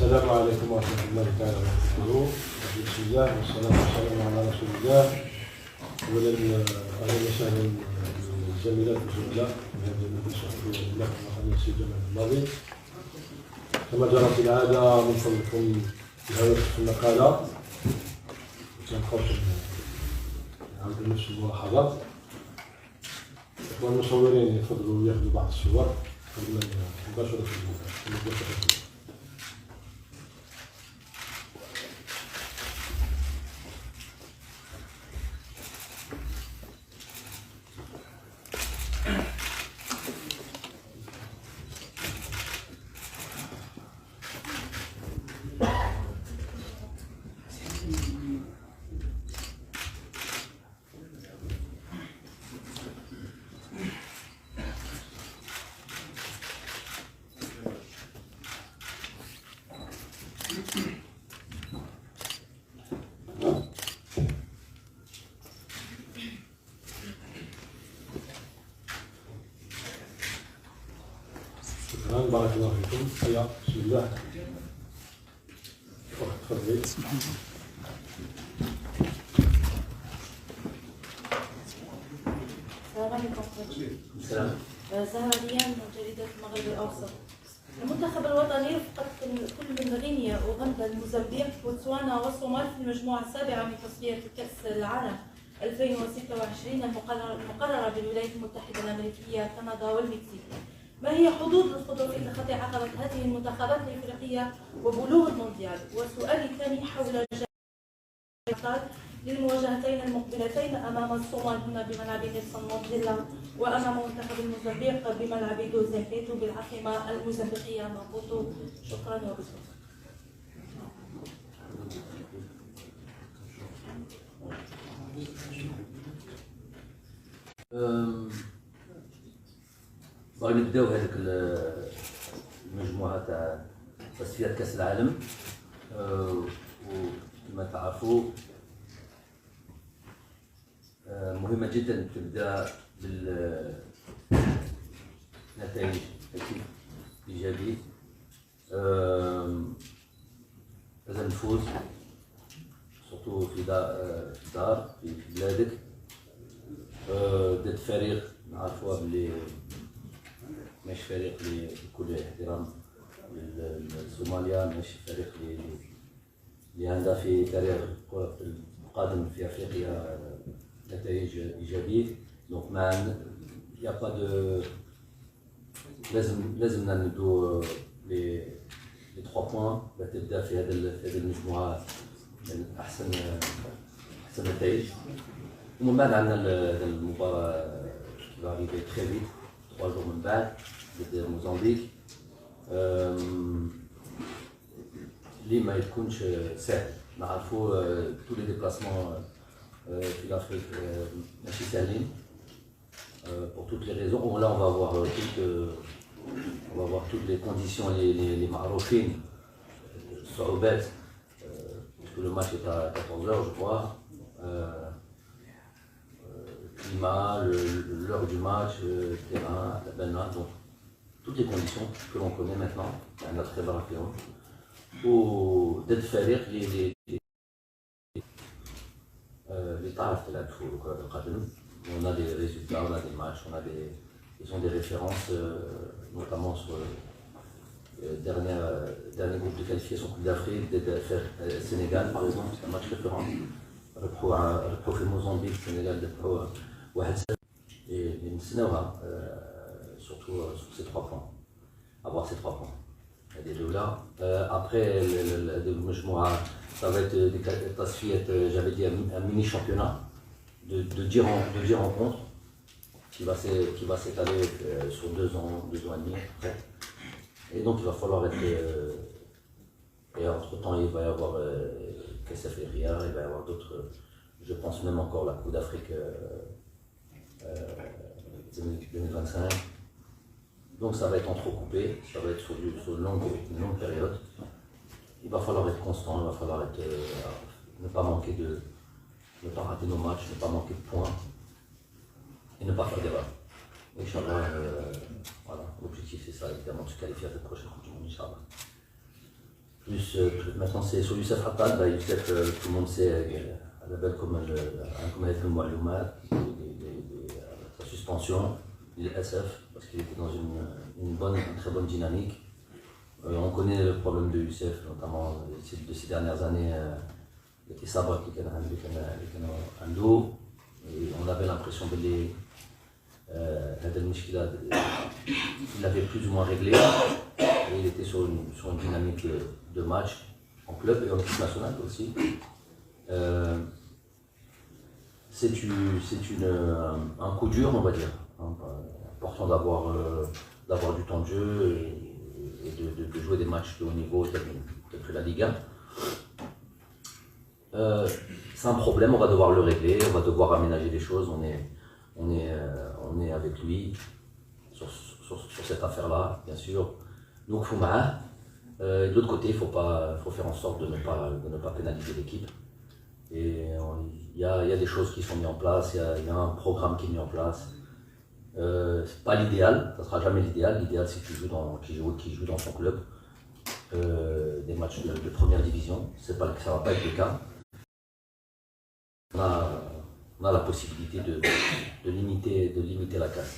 السلام عليكم ورحمة الله تعالى وبركاته. بسم الله والصلاة والسلام على رسول الله. أولا أهلا وسهلا بالزميلات والزملاء من هذا المجلس الصحفي والإعلام الوطني السيد جمال الماضي. كما جرت العادة من فضلكم الهواتف في المقالة تنقص عند نفس الملاحظات. والمصورين يفضلوا ياخذوا بعض الصور قبل مباشرة المباشرة. بارك الله فيكم. هيا بسم الله. تفضلي. السلام عليكم. السلام. زهرة ريان من جريدة المغرب الأوسط. المنتخب الوطني رفقة كل من غينيا وغندا الموزمبيق بوتسوانا والصومال في المجموعة السابعة من تصفية كأس العالم 2026 المقررة بالولايات المتحدة الأمريكية كندا والمكسيك. ما هي حدود الخطوط التي عقبت هذه المنتخبات الافريقيه وبلوغ المونديال؟ والسؤال الثاني حول للمواجهتين المقبلتين امام الصومال هنا بملعب نيلسون مانديلا وامام منتخب الموزمبيق بملعب دوزيمبيتو بالعاصمه الموزمبيقيه مابوتو. شكرا وبالتوفيق. باغي نبداو هذيك المجموعه تاع تصفيات كاس العالم. وكما تعرفوا مهمه جدا تبدا بالنتائج ايجابيه. لازم نفوز سورتو في دار في بلادك ضد فريق نعرفوها بلي ماشي فريق بكل احترام لصوماليا، ماشي فريق اللي عندها في تاريخ كرة القدم في افريقيا نتائج ايجابيه. دونك ما يا با دو لازم نبدو لي 3 بوان باش تبدا في هذه المجموعه من احسن نتائج. ومن بعد عندنا المباراه qui va arriver très vite 3 jours من بعد ضد موزمبيق اللي ما يكونش سهل. نعرفوا tous les déplacements في l'Afrique ماشي سهلين pour toutes les raisons. Là on va voir toutes les conditions les معروفين صعوبات parce que le match est à 14h je crois. Climat, l'heure du match, terrain, la balna, donc toutes les conditions que l'on connaît maintenant, un très bon film. Ou d'être fait les tarifs de la on a des résultats, on a des matchs, ils ont des références, notamment sur le dernier groupe de qualification Coupe d'Afrique, Sénégal par exemple, c'est un match référent. ربحوا في موزمبيق السنغال ربحوا 1-0 et نستناوها surtout sur ces 3 points, avoir ces 3 points. هذه الأولى. Après المجموعة ça va être des تصفيات j'avais dit un mini championnat de 10 rencontres qui va s'étaler sur 2 ans et demi après. Et donc il va falloir être et entre temps il va y avoir Casaferia, il va y avoir d'autres, je pense même encore la Coupe d'Afrique 2025. Donc ça va être entrecoupé, ça va être sur une longue période. Il va falloir être constant, il va falloir ne pas rater nos matchs, ne pas manquer de points et ne pas faire d'erreurs. Inch'Allah, voilà, l'objectif c'est ça, évidemment, de se qualifier à cette prochaine Coupe du Monde, Inch'Allah. Maintenant c'est sur Youssef Hattab. Youssef, tout le monde sait, à la belle comme sa suspension, il est SF, parce qu'il était dans une très bonne dynamique. On connaît le problème de Youssef, notamment de ces dernières années. Il était sabre qui était un dos, et on avait l'impression que il l'avait plus ou moins réglé, et il était sur une dynamique de match en club et en équipe nationale aussi. C'est un coup dur, on va dire, important d'avoir du temps de jeu et de jouer des matchs de haut niveau tels que la Liga. C'est un problème, on va devoir le régler, on va devoir aménager les choses, on est avec lui sur cette affaire-là, bien sûr. Donc Fouma, de l'autre côté, il faut faire en sorte de ne pas pénaliser l'équipe. Et il y a des choses qui sont mises en place, il y a un programme qui est mis en place. C'est pas l'idéal, ça sera jamais l'idéal. L'idéal c'est qu'il joue dans son club des matchs de première division. Ça va pas être le cas. On a la possibilité de limiter la casse.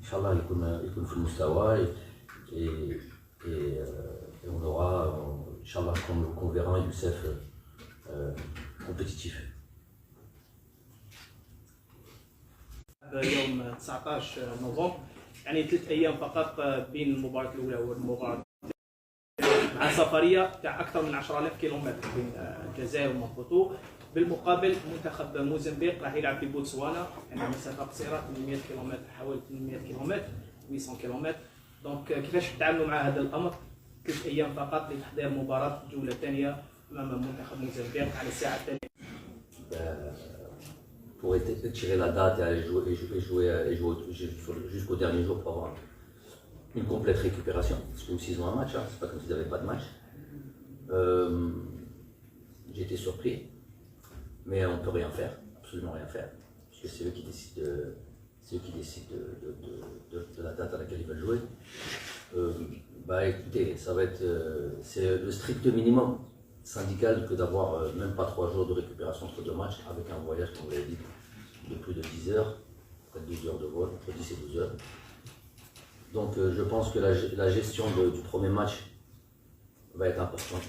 Inch'Allah, il fait le mustawa et on aura, Inch'Allah, qu'on verra un Youssef compétitif. يوم 19 نوفمبر يعني 3 ايام فقط بين المباراه الاولى والمباراه مع سفريه تاع اكثر من 10,000 كيلومتر بين الجزائر ومبوتو. بالمقابل منتخب موزمبيق راح يلعب في بوتسوانا يعني مسافه قصيره 800 كيلومتر حوالي 800 كيلومتر 800 كيلومتر. دونك كيفاش تتعاملوا مع هذا الامر؟ 3 ايام فقط لتحضير مباراه الجوله الثانيه امام منتخب موزمبيق على الساعه الثانيه. Pour tirer la date et jouer jusqu'au dernier jour pour avoir une complète récupération. Parce que s'ils ont un match, c'est pas comme s'ils n'avaient pas de match. J'ai été surpris, mais on ne peut rien faire, absolument rien faire. Parce que c'est eux qui décident de la date à laquelle ils veulent jouer. Écoutez, ça va être c'est le strict minimum syndical que d'avoir même pas 3 jours de récupération entre 2 matchs avec un voyage, comme vous l'avez dit, de plus de 10 heures, près de 12 heures de vol, entre 10 et 12 heures. Donc je pense que la gestion du premier match va être importante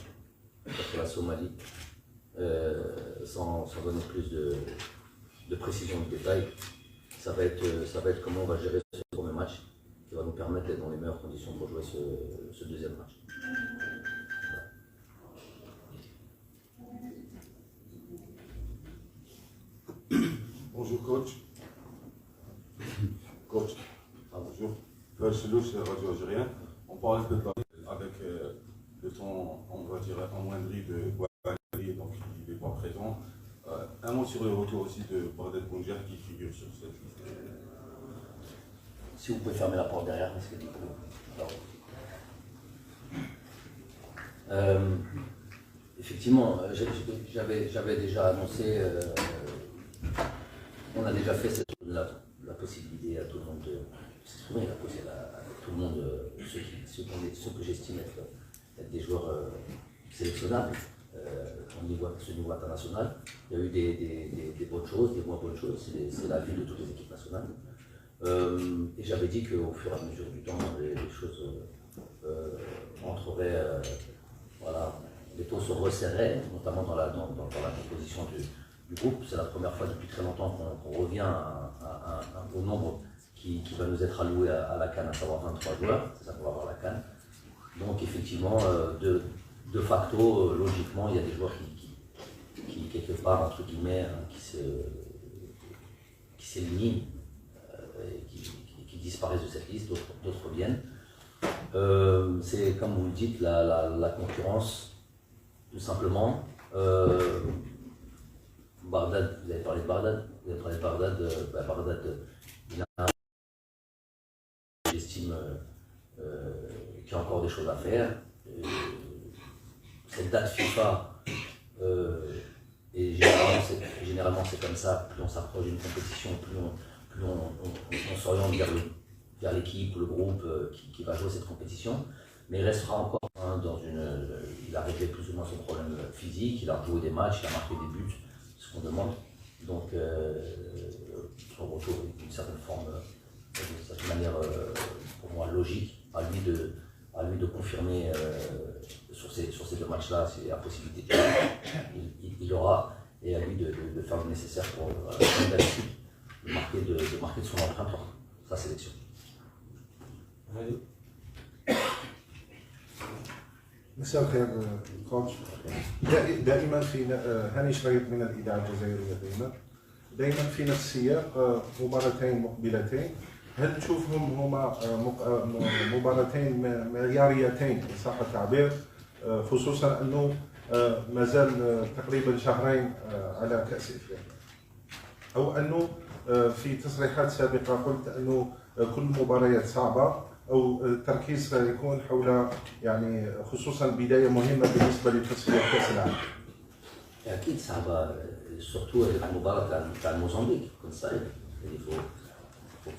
contre la Somalie, sans donner plus de précision de détails. Ça va être comment on va gérer ce premier match qui va nous permettre d'être dans les meilleures conditions pour jouer ce deuxième match. Bonjour coach. Coach, bonjour. Chelou, c'est Radio Algérien. On parle un peu avec le temps, on va dire, amoindri de Guadalajara, donc il n'est pas présent. Un mot sur le retour aussi de Bardel Bounjer qui figure sur cette liste. Si vous pouvez fermer la porte derrière, parce que du coup. Effectivement, j'avais déjà annoncé. On a déjà fait la possibilité à tout le monde de s'exprimer, à tout le monde, ceux que j'estime être des joueurs sélectionnables au niveau international. Il y a eu des bonnes choses, des moins bonnes choses, c'est la vie de toutes les équipes nationales. Et j'avais dit qu'au fur et à mesure du temps, les choses entreraient, les taux se resserraient, notamment dans la composition du groupe. C'est la première fois depuis très longtemps qu'on revient au nombre qui va nous être alloué à la CAN, à savoir 23 joueurs, c'est ça qu'on va avoir la CAN. Donc effectivement, de facto, logiquement, il y a des joueurs qui quelque part, entre guillemets, qui s'éliminent, qui disparaissent de cette liste, d'autres viennent. C'est comme vous le dites, la concurrence, tout simplement. Bardad, vous avez parlé de Bardad, Bardad, il a j'estime qu'il y a encore des choses à faire. Cette date FIFA, et généralement c'est comme ça, plus on s'approche d'une compétition, plus on s'oriente vers l'équipe, le groupe qui va jouer cette compétition. Mais il restera encore dans une. Il a réglé plus ou moins son problème physique, il a joué des matchs, il a marqué des buts, ce qu'on demande. Donc, son retour est d'une certaine forme, d'une certaine manière, pour moi, logique, à lui de confirmer sur ces deux matchs-là, s'il y a la possibilité. Il aura, et à lui de faire le nécessaire pour, comme d'habitude, de marquer de son empreinte sa sélection. مساء الخير كوتش. دائما في هاني شريط من الاذاعه الجزائريه دائما في نفس السياق مباراتين مقبلتين. هل تشوفهم هما مباراتين معياريتين ان صح التعبير، خصوصا انه مازال تقريبا شهرين على كاس افريقيا، او انه في تصريحات سابقه قلت انه كل مباريات صعبه او التركيز يكون حول يعني خصوصا بدايه مهمه بالنسبه لتصفيات كاس العالم. اكيد صعبه surtout المباراه تاع الموزمبيق كنت صعيب. Il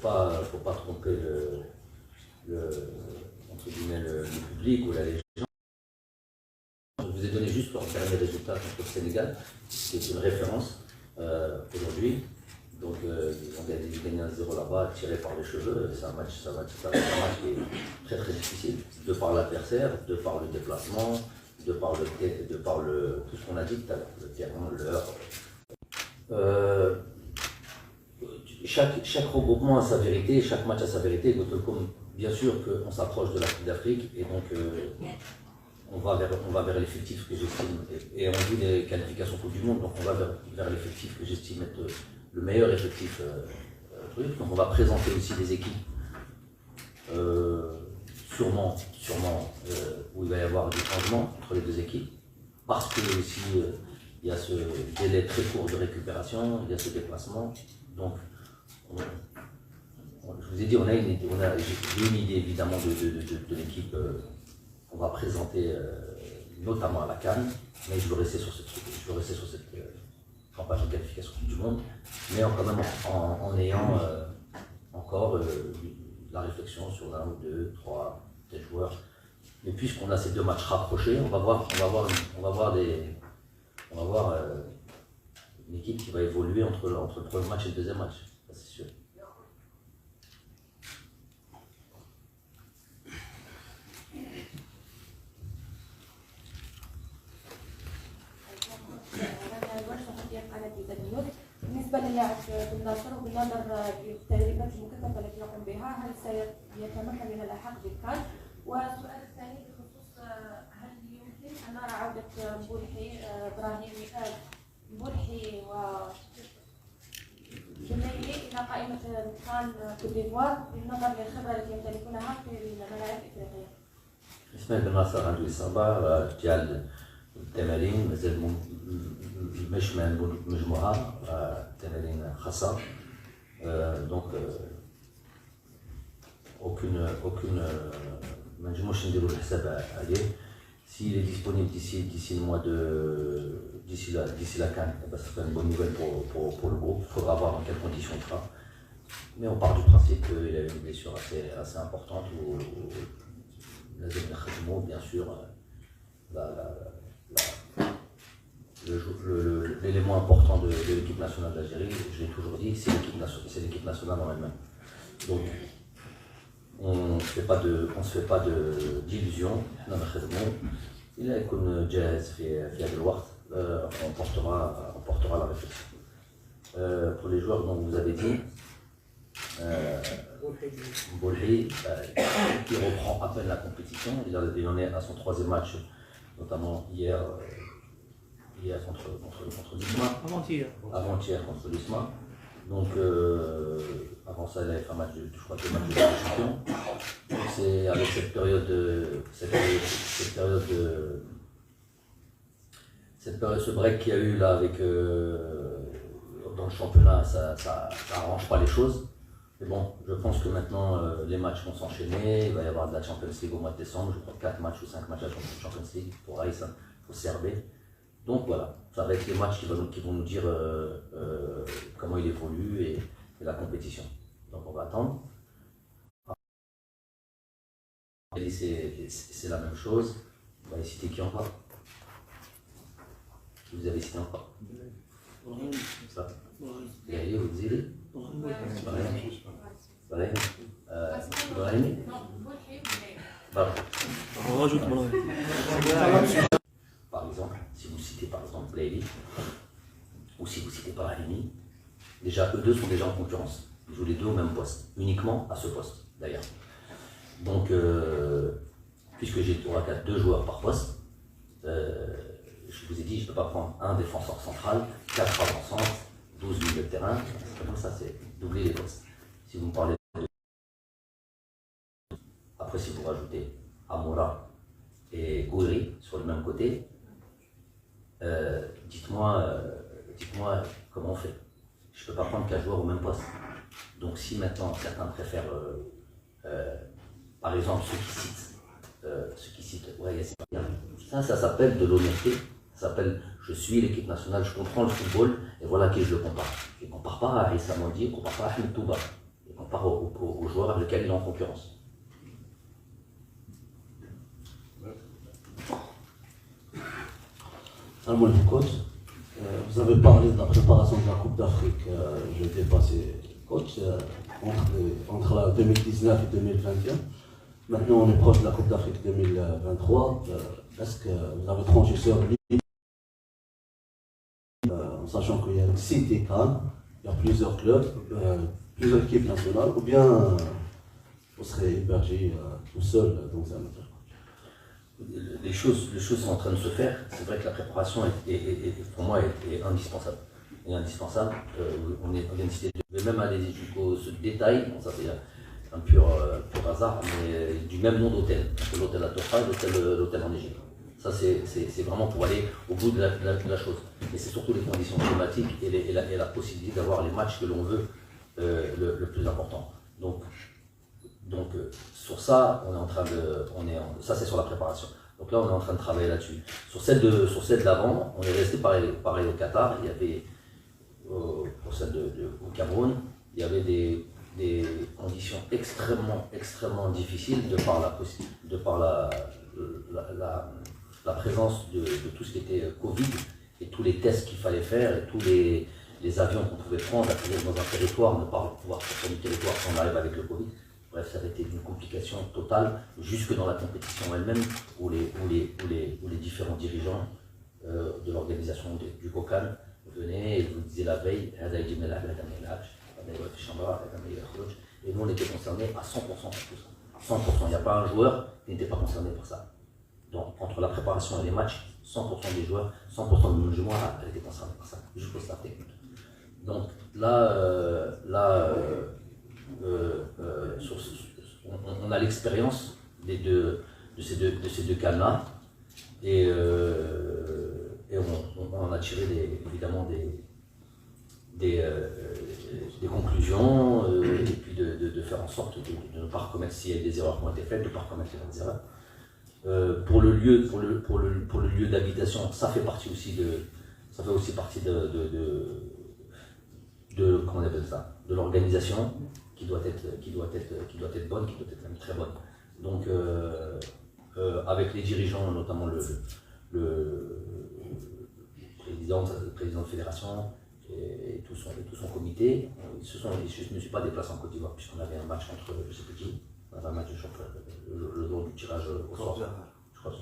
faut pas tromper entre guillemets le public ou la légende. Je vous ai donné juste leur dernier résultat contre le Sénégal, qui est une référence aujourd'hui. Donc ils ont gagné 1-0 là-bas, tiré par les cheveux. C'est un match qui est très très difficile, de par l'adversaire, de par le déplacement, de par tout ce qu'on a dit tout à l'heure, le terrain, l'heure. Chaque regroupement a sa vérité, chaque match a sa vérité. Bien sûr qu'on s'approche de la Coupe d'Afrique et donc on va vers l'effectif que j'estime, et on dit les qualifications Coupe du Monde, donc on va vers l'effectif que j'estime être le meilleur effectif. Donc on va présenter aussi des équipes sûrement où il va y avoir du changement entre les deux équipes, parce que aussi il y a ce délai très court de récupération, il y a ce déplacement. Donc je vous ai dit, j'ai une idée évidemment de l'équipe qu'on va présenter notamment à la CAN, mais je veux rester sur cette campagne de qualification du monde, mais quand même en ayant encore la réflexion sur 1 ou 2, 3 des joueurs. Mais puisqu'on a ces deux matchs rapprochés, on va voir une équipe qui va évoluer entre le premier match et le deuxième match, ça c'est sûr. بالنسبه للاعب بن ناصر وبالنظر للتدريبات المكثفه التي يقوم بها، هل سيتمكن من الالحاق بالكان؟ والسؤال الثاني بخصوص هل يمكن ان نرى عوده مبولحي وبنيلي الى قائمه كان كوت ديفوار بالنظر للخبره التي يمتلكونها في الملاعب الافريقيه؟ اسماعيل بن ناصر عنده اصابه ديال التمارين، مازال مش مجموعه تمارين خاصه، دونك aucune ما نجموش نديروا الحساب عليه. S'il est disponible d'ici le mois d'ici la CAN, ça serait une bonne nouvelle pour le groupe. Il faudra voir dans quelles conditions il sera. Mais on part du principe qu'il a une blessure assez importante où la zone de Khadimo, bien sûr, l'élément important de l'équipe nationale d'Algérie, je l'ai toujours dit, c'est l'équipe nationale en elle-même. Donc, on ne se fait pas d'illusions. Il a يكون جاهز في هذا الوقت. On portera la réflexion. Pour les joueurs dont vous avez dit, Boulhi, qui reprend à peine la compétition, il en est à son 3e match, notamment hier contre l'ISMA. Avant-hier contre l'ISMA. Donc avant ça, il avait fait un match de champion. Donc c'est avec cette période, ce break qu'il y a eu là avec dans le championnat, ça arrange pas les choses. Mais bon, je pense que maintenant les matchs vont s'enchaîner. Il va y avoir de la Champions League au mois de décembre. Je crois 4 matchs ou 5 matchs à la Champions League pour Aïssa, pour Serbie. Donc voilà, ça va être les matchs qui vont nous dire comment il évolue et la compétition. Donc on va attendre. Mali, c'est la même chose. On va les citer qui encore? Vous avez cité encore? Ça. Gaïa, vous disiez? Ibrahim. On rajoute Par exemple, si vous citez par exemple Leili, ou si vous citez pas Halimi, déjà eux deux sont déjà en concurrence. Ils jouent les deux au même poste, uniquement à ce poste d'ailleurs. Donc, puisque j'ai au RACA 2 joueurs par poste, je vous ai dit, je ne peux pas prendre un défenseur central, 4 avant-centres, 12 milieux de terrain, c'est comme ça, c'est doubler les postes. Si vous me parlez de... Après, si vous rajoutez Amoura et Gouiri sur le même côté, dites-moi comment on fait. Je ne peux pas prendre 4 joueurs au même poste. Donc si maintenant certains préfèrent, par exemple ceux qui citent ouais, ça s'appelle de l'honnêteté, ça s'appelle je suis l'équipe nationale, je comprends le football et voilà qui je le compare. Je ne compare pas à Issa Mandi, je ne compare pas à Ahmed Touba, je compare aux joueurs avec lesquels il est en concurrence. Salam alaikum coach. Vous avez parlé de la préparation de la Coupe d'Afrique. Je vais dépasser coach entre la 2019 et 2021. Maintenant on est proche de la Coupe d'Afrique 2023. Est-ce que vous avez tranché sur lui en sachant qu'il y a 6 décans, il y a plusieurs clubs, plusieurs équipes nationales, ou bien vous serez hébergé tout seul dans un hôtel? Les choses sont en train de se faire. C'est vrai que la préparation pour moi est indispensable. On vient de citer, je vais même aller jusqu'au détail, bon, ça c'est un pur hasard, mais du même nom d'hôtel, l'hôtel à Tofa et l'hôtel en Égypte. Ça c'est vraiment pour aller au bout de la chose. Et c'est surtout les conditions climatiques et la possibilité d'avoir les matchs que l'on veut le plus important. Donc sur ça, on est en train de, ça c'est sur la préparation. Donc là, on est en train de travailler là-dessus. Sur celle d'avant, on est resté pareil au Qatar. Il y avait, pour celle au Cameroun, il y avait des conditions extrêmement difficiles de par la présence de tout ce qui était Covid et tous les tests qu'il fallait faire et tous les avions qu'on pouvait prendre, atterrir dans un territoire, ne pas pouvoir sortir du territoire quand on arrive avec le Covid. Bref, ça a été une complication totale, jusque dans la compétition elle-même, où les différents dirigeants de l'organisation du COCAN venaient et vous disaient la veille, et nous on était concernés à 100% par tout ça. 100%, il n'y a pas un joueur qui n'était pas concerné par ça. Donc, entre la préparation et les matchs, 100% des joueurs, 100% de nos joueurs, elle était concernée par ça, jusqu'au staff technique. Donc là, on a l'expérience de ces deux cas-là et on a tiré évidemment des conclusions et puis de faire en sorte de ne pas recommettre, s'il y a des erreurs qui ont été faites, de ne pas recommettre les mêmes erreurs. Pour le lieu d'habitation, ça fait aussi partie de comment on appelle ça, de l'organisation qui doit être bonne, qui doit être même très bonne. Donc avec les dirigeants, notamment le président de fédération et tout son comité, je ne me suis pas déplacé en Côte d'Ivoire puisqu'on avait un match contre je ne sais plus qui, on avait un match de championnat le jour du tirage au sort. Je crois